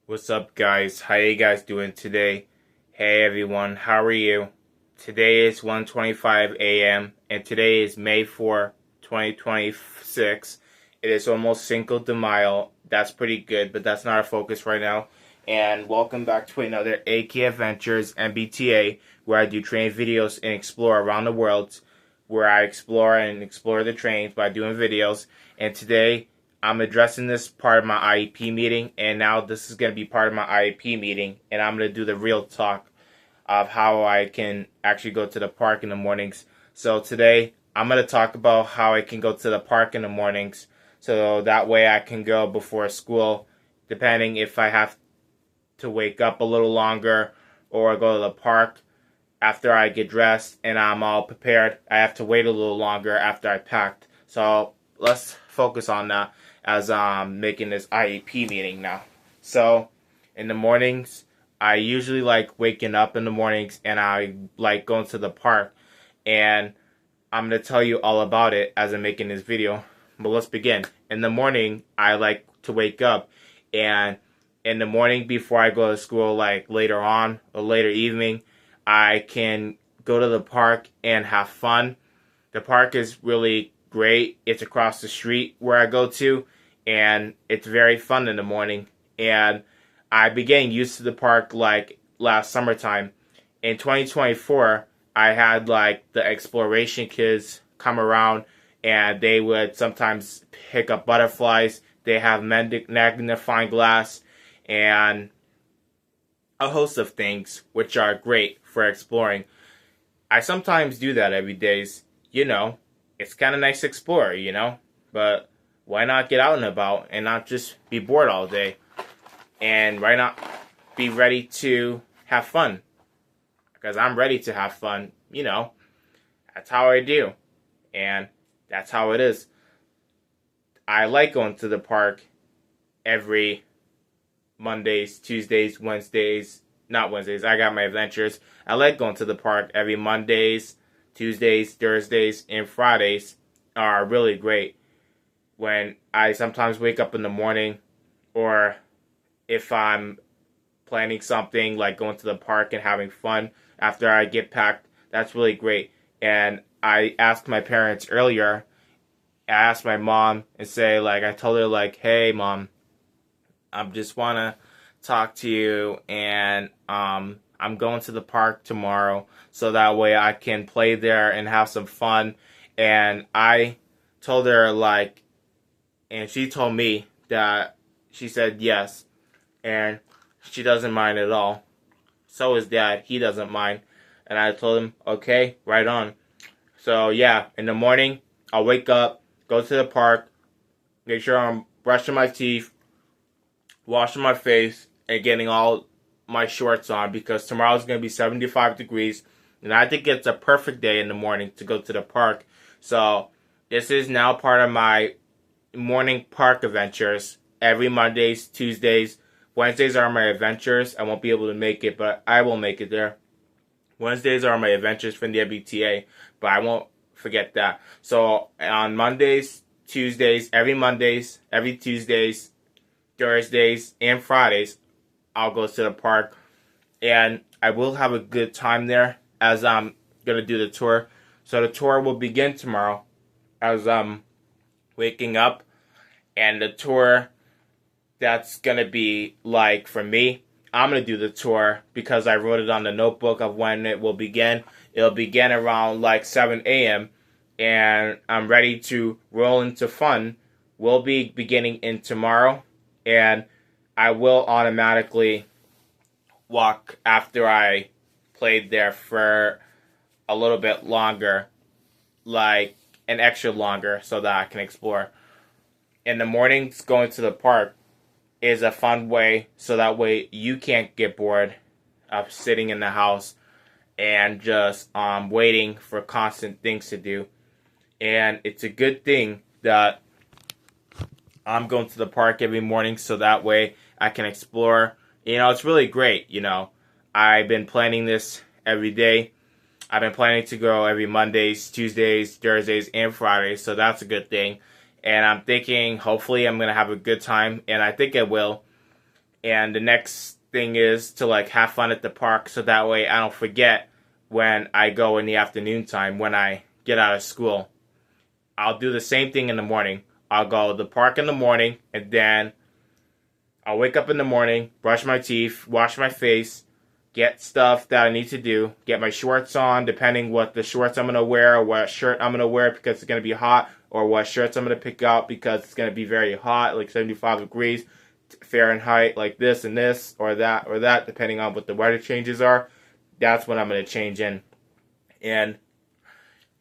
What's up, guys? How you guys doing today? Hey everyone, how are you? Today is 1:25 a.m. and today is May 4, 2026. It is almost Cinco de Mayo. That's pretty good, but that's not our focus right now. And welcome back to another AK Adventures MBTA, where I do train videos and explore around the world, where I explore the trains by doing videos. And today I'm addressing this part of my I.E.P meeting, and now this is going to be part of my I.E.P meeting, and I'm going to do the real talk of how I can actually go to the park in the mornings. So today, I'm going to talk about how I can go to the park in the mornings, so that way I can go before school, depending if I have to wake up a little longer or go to the park after I get dressed and I'm all prepared. I have to wait a little longer after I packed. So let's focus on that as I'm making this I.E.P meeting now. So in the mornings, I usually like waking up in the mornings and I like going to the park, and I'm going to tell you all about it as I'm making this video. But let's begin. In the morning, I like to wake up, and in the morning before I go to school, like later on or later evening, I can go to the park and have fun. The park is really great. It's across the street where I go to, and it's very fun in the morning. And I began used to the park like last summertime. In 2024, I had like the exploration kids come around, and they would sometimes pick up butterflies. They have magnifying glass and a host of things which are great for exploring. I sometimes do that every days. It's kind of nice to explore, but why not get out and about and not just be bored all day? And why not be ready to have fun? Because I'm ready to have fun, That's how I do. And that's how it is. I like going to the park every Mondays, Tuesdays, Wednesdays, not Wednesdays, I got my adventures. I like going to the park every Mondays, Tuesdays, Thursdays, and Fridays are really great. When I sometimes wake up in the morning, or if I'm planning something like going to the park and having fun after I get packed, that's really great. And I asked my parents earlier, I asked my mom and I told her hey mom, I just want to talk to you, and I'm going to the park tomorrow so that way I can play there and have some fun. And I told her and she told me that she said yes, and she doesn't mind at all. So is dad, he doesn't mind. And I told him, okay, right on. So yeah, in the morning, I'll wake up, go to the park, make sure I'm brushing my teeth, washing my face, and getting all my shorts on, because tomorrow's going to be 75 degrees, and I think it's a perfect day in the morning to go to the park. So this is now part of my morning park adventures. Every Mondays, Tuesdays, Wednesdays are my adventures. I won't be able to make it, but I will make it there. Wednesdays are my adventures from the MBTA, but I won't forget that. So on Mondays, Tuesdays, every Tuesdays, Thursdays, and Fridays, I'll go to the park, and I will have a good time there as I'm going to do the tour. So the tour will begin tomorrow as I'm waking up, and the tour that's going to be for me, I'm going to do the tour because I wrote it on the notebook of when it will begin. It'll begin around 7 a.m., and I'm ready to roll into fun. We'll be beginning in tomorrow, and I will automatically walk after I played there for a little bit longer, like an extra longer, so that I can explore. In the mornings, going to the park is a fun way, so that way you can't get bored of sitting in the house and just waiting for constant things to do. And it's a good thing that I'm going to the park every morning, so that way I can explore. It's really great, I've been planning this every day. I've been planning to go every Mondays, Tuesdays, Thursdays, and Fridays, so that's a good thing. And I'm thinking, hopefully, I'm going to have a good time, and I think I will. And the next thing is to like have fun at the park, so that way I don't forget when I go in the afternoon time when I get out of school. I'll do the same thing in the morning. I'll go to the park in the morning, and then I'll wake up in the morning, brush my teeth, wash my face, get stuff that I need to do, get my shorts on, depending what the shorts I'm going to wear, or what shirt I'm going to wear because it's going to be hot, or what shirts I'm going to pick out because it's going to be very hot, like 75 degrees Fahrenheit, like this and this, or that, depending on what the weather changes are. That's what I'm going to change in. And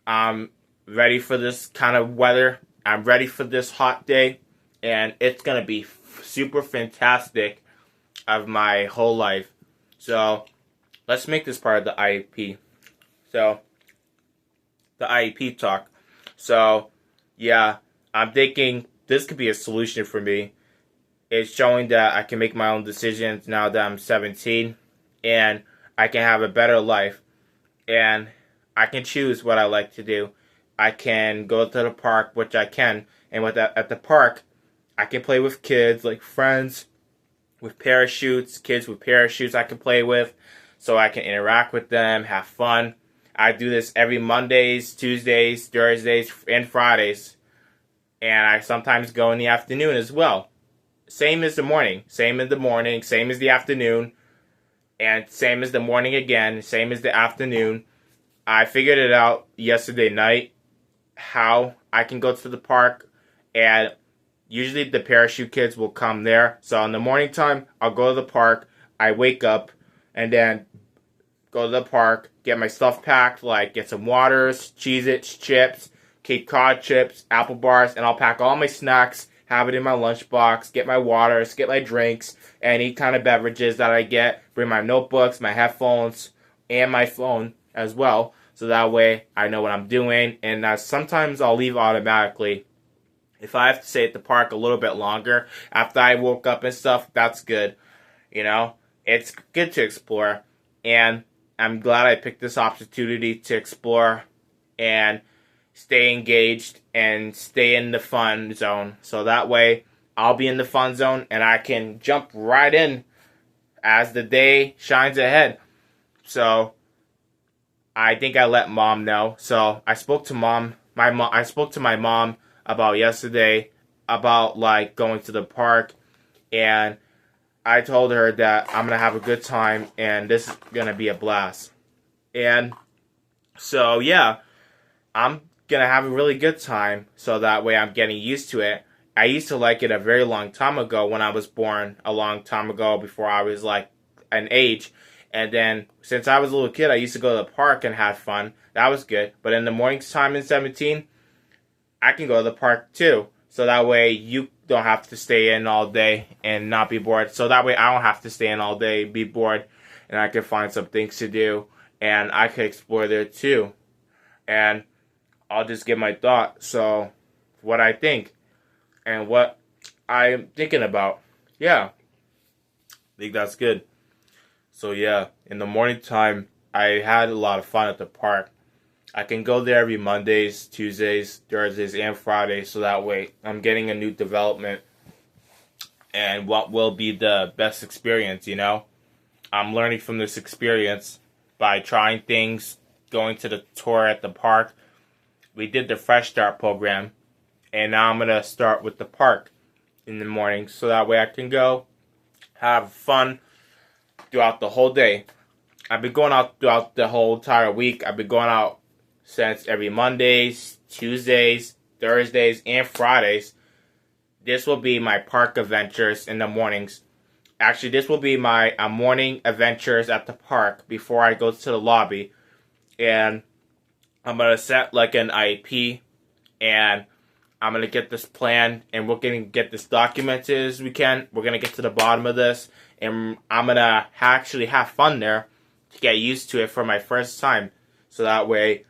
I'm ready for this kind of weather. I'm ready for this hot day, and it's going to be super fantastic of my whole life. So let's make this part of the I.E.P. So the I.E.P. talk. So yeah, I'm thinking this could be a solution for me. It's showing that I can make my own decisions now that I'm 17, and I can have a better life, and I can choose what I like to do. I can go to the park, which I can, and at the park, I can play with kids, like friends with parachutes, kids with parachutes I can play with, so I can interact with them, have fun. I do this every Mondays, Tuesdays, Thursdays, and Fridays, and I sometimes go in the afternoon as well. Same as the morning, same as the afternoon, and same as the morning again, same as the afternoon. I figured it out yesterday night, how I can go to the park, and usually the parachute kids will come there. So in the morning time, I'll go to the park, I wake up, and then go to the park, get my stuff packed, like get some waters, Cheez-Its, chips, Cape Cod chips, apple bars, and I'll pack all my snacks, have it in my lunchbox, get my waters, get my drinks, any kind of beverages that I get, bring my notebooks, my headphones, and my phone as well, so that way I know what I'm doing, and sometimes I'll leave automatically. If I have to stay at the park a little bit longer after I woke up and stuff, that's good. You know, it's good to explore, and I'm glad I picked this opportunity to explore and stay engaged and stay in the fun zone. So that way, I'll be in the fun zone and I can jump right in as the day shines ahead. So I think I let mom know. So I spoke to I spoke to my mom about yesterday about like going to the park, and I told her that I'm gonna have a good time and this is gonna be a blast. And so yeah, I'm gonna have a really good time, so that way I'm getting used to it. I used to like it a very long time ago when I was born, a long time ago before I was like an age. And then since I was a little kid, I used to go to the park and have fun. That was good. But in the morning time in 17, I can go to the park too. So that way you don't have to stay in all day and not be bored. So that way I don't have to stay in all day, be bored, and I can find some things to do. And I can explore there too. And I'll just give my thought. So what I think and what I'm thinking about. Yeah. I think that's good. So yeah, in the morning time, I had a lot of fun at the park. I can go there every Mondays, Tuesdays, Thursdays, and Fridays, so that way I'm getting a new development and what will be the best experience, you know? I'm learning from this experience by trying things, going to the tour at the park. We did the Fresh Start program, and now I'm going to start with the park in the morning, so that way I can go have fun throughout the whole day. I've been going out throughout the whole entire week. I've been going out since every Mondays, Tuesdays, Thursdays, and Fridays. This will be my park adventures in the mornings. Actually, this will be my morning adventures at the park before I go to the lobby. And I'm going to set like an I.E.P. and I'm going to get this planned, and we're going to get this documented as we can. We're going to get to the bottom of this, and I'm going to actually have fun there to get used to it for my first time. So that way,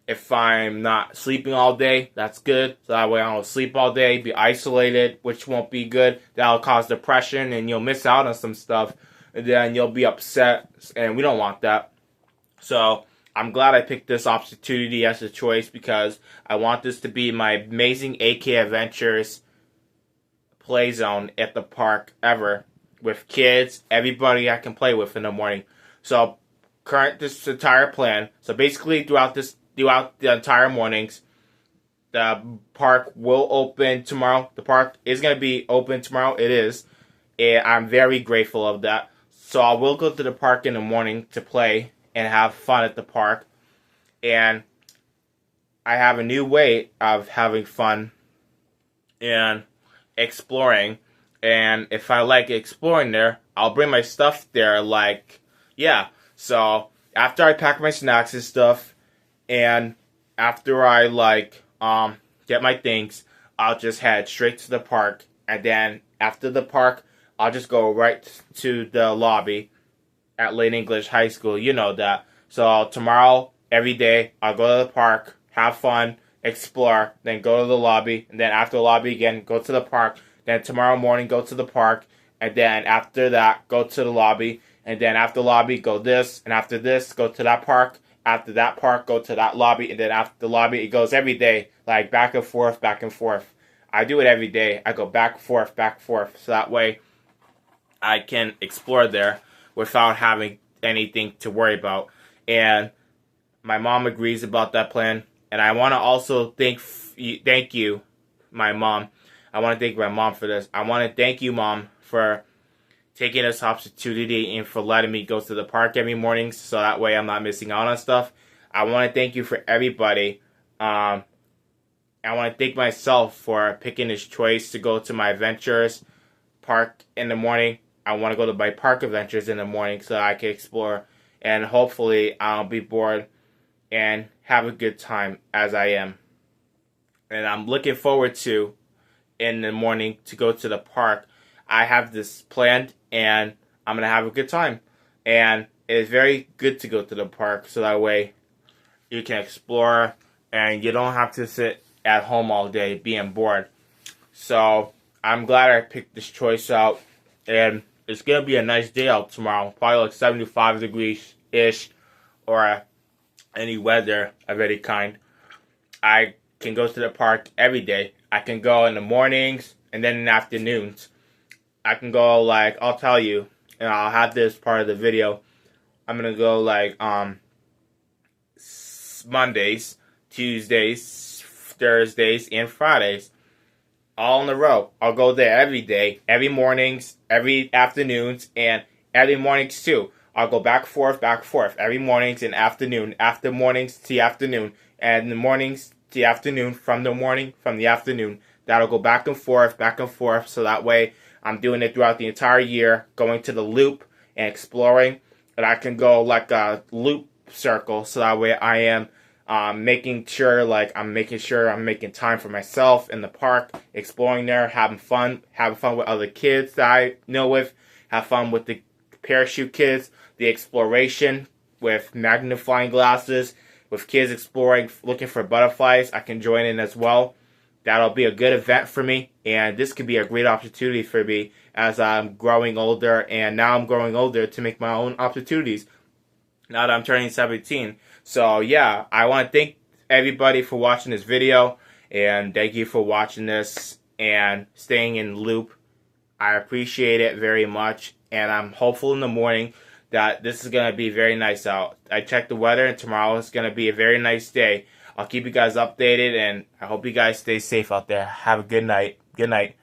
if I'm not sleeping all day, that's good. So that way I don't sleep all day, be isolated, which won't be good. That'll cause depression, and you'll miss out on some stuff. And then you'll be upset, and we don't want that. So I'm glad I picked this opportunity as a choice, because I want this to be my amazing AK Adventures play zone at the park ever. with kids, everybody I can play with in the morning. So this entire plan. So basically throughout the entire mornings, the park will open tomorrow. The park is going to be open tomorrow. It is. And I'm very grateful of that. So I will go to the park in the morning to play and have fun at the park. And I have a new way of having fun and exploring. And if I like exploring there, I'll bring my stuff there. Yeah. So after I pack my snacks and stuff, and after I get my things, I'll just head straight to the park. And then after the park, I'll just go right to the lobby at Lane English High School. You know that. So tomorrow, every day, I'll go to the park, have fun, explore, then go to the lobby, and then after the lobby again, go to the park. Then tomorrow morning, go to the park, and then after that, go to the lobby, and then after the lobby, go this, and after this, go to that park. After that park, go to that lobby, and then after the lobby, it goes every day, like back and forth, back and forth. I do it every day. I go back and forth, so that way I can explore there without having anything to worry about. And my mom agrees about that plan. And I want to also thank you, my mom. I want to thank my mom for this. I want to thank you, Mom, for taking this opportunity and for letting me go to the park every morning so that way I'm not missing out on stuff. I want to thank you for everybody. I want to thank myself for picking this choice to go to my adventures park in the morning. I want to go to my park adventures in the morning so I can explore, and hopefully I'll be bored and have a good time as I am. And I'm looking forward to in the morning to go to the park. I have this planned and I'm going to have a good time. And it is very good to go to the park so that way you can explore and you don't have to sit at home all day being bored. So I'm glad I picked this choice out, and it's going to be a nice day out tomorrow. Probably like 75 degrees-ish or any weather of any kind. I can go to the park every day. I can go in the mornings and then in the afternoons. I can go I'll tell you, and I'll have this part of the video. I'm going to go Mondays, Tuesdays, Thursdays, and Fridays. All in a row. I'll go there every day, every mornings, every afternoons, and every mornings too. I'll go back and forth, every mornings and afternoon, after mornings to the afternoon, and the mornings to the afternoon, from the afternoon. That'll go back and forth, so that way I'm doing it throughout the entire year, going to the loop and exploring, and I can go like a loop circle, so that way I am making sure I'm making time for myself in the park, exploring there, having fun with other kids that I know with, have fun with the parachute kids, the exploration with magnifying glasses, with kids exploring, looking for butterflies. I can join in as well. That'll be a good event for me, and this could be a great opportunity for me as I'm growing older, and now I'm growing older to make my own opportunities now that I'm turning 17. So yeah, I want to thank everybody for watching this video, and thank you for watching this and staying in the loop. I appreciate it very much, and I'm hopeful in the morning that this is going to be very nice out. I checked the weather, and tomorrow is going to be a very nice day. I'll keep you guys updated, and I hope you guys stay safe out there. Have a good night. Good night.